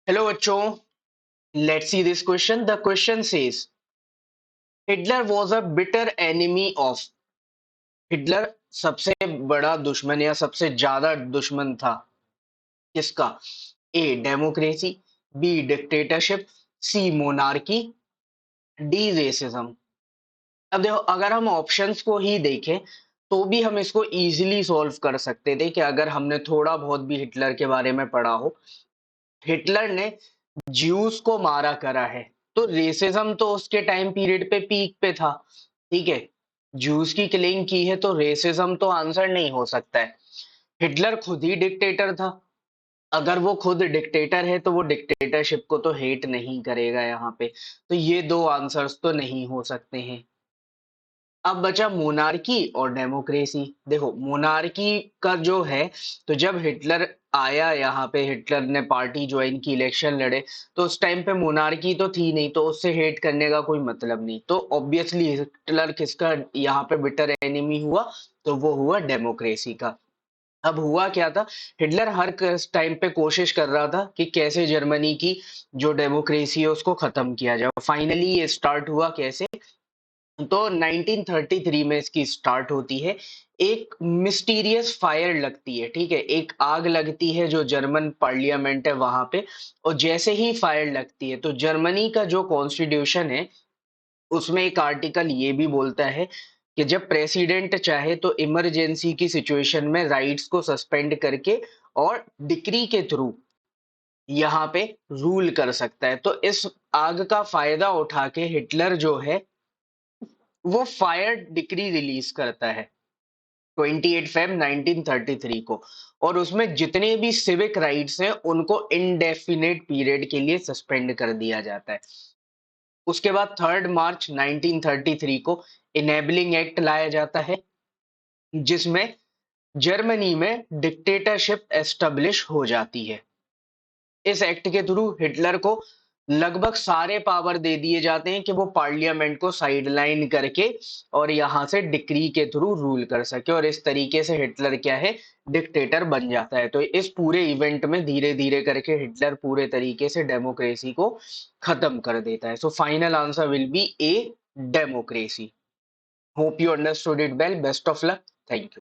Hello बच्चों, let's see this question. The question says Hitler was a bitter enemy of. Hitler सबसे बड़ा दुश्मन या सबसे ज्यादा दुश्मन था किसका? A democracy, B dictatorship, C monarchy, D racism. अब देखो, अगर हम ऑप्शंस को ही देखें तो भी हम इसको इजीली सॉल्व कर सकते थे कि अगर हमने थोड़ा बहुत भी हिटलर के बारे में पढ़ा हो। हिटलर ने ज्यूस को मारा करा है, तो रेसिज्म तो उसके टाइम पीरियड पे पीक पे था। ठीक है, ज्यूस की किलिंग की है तो रेसिज्म तो आंसर नहीं हो सकता है। हिटलर खुद ही डिक्टेटर था। अगर वो खुद डिक्टेटर है तो वो डिक्टेटरशिप को तो हेट नहीं करेगा यहाँ पे। तो ये दो आंसर्स तो नहीं हो सकते हैं। अब बचा मोनार्की और डेमोक्रेसी। देखो, मोनार्की का जो है, तो जब हिटलर आया यहाँ पे, हिटलर ने पार्टी ज्वाइन की, इलेक्शन लड़े, तो उस टाइम पे मोनार्की तो थी नहीं, तो उससे हेट करने का कोई मतलब नहीं। तो ऑब्वियसली हिटलर किसका यहाँ पे बिटर एनिमी हुआ? तो वो हुआ डेमोक्रेसी का। अब हुआ क्या था? हिटलर हर टाइम पे कोशिश कर रहा था कि कैसे जर्मनी की जो डेमोक्रेसी है उसको खत्म किया जाए। फाइनली ये स्टार्ट हुआ कैसे? तो 1933 में इसकी स्टार्ट होती है। एक मिस्टीरियस फायर लगती है, ठीक है, एक आग लगती है जो जर्मन पार्लियामेंट है वहां पे। और जैसे ही फायर लगती है तो जर्मनी का जो कॉन्स्टिट्यूशन है उसमें एक आर्टिकल ये भी बोलता है कि जब प्रेसिडेंट चाहे तो इमरजेंसी की सिचुएशन में राइट्स को सस्पेंड करके और डिक्री के थ्रू यहाँ पे रूल कर सकता है। तो इस आग का फायदा उठा के हिटलर जो है वो फायर डिक्री रिलीज करता है 28 फेब 1933 को। और उसमें जितने भी सिविक राइट्स हैं उनको इनडेफिनेट पीरियड के लिए सस्पेंड कर दिया जाता है। उसके बाद 3 मार्च 1933 को इनेबलिंग एक्ट लाया जाता है, जिसमें जर्मनी में डिक्टेटरशिप एस्टेब्लिश हो जाती है। इस एक्ट के थ्रू हिटलर को लगभग सारे पावर दे दिए जाते हैं कि वो पार्लियामेंट को साइडलाइन करके और यहां से डिक्री के थ्रू रूल कर सके, और इस तरीके से हिटलर क्या है, डिक्टेटर बन जाता है। तो इस पूरे इवेंट में धीरे धीरे करके हिटलर पूरे तरीके से डेमोक्रेसी को खत्म कर देता है। So final answer will be A, democracy. Hope you understood it well. Best of luck. Thank you.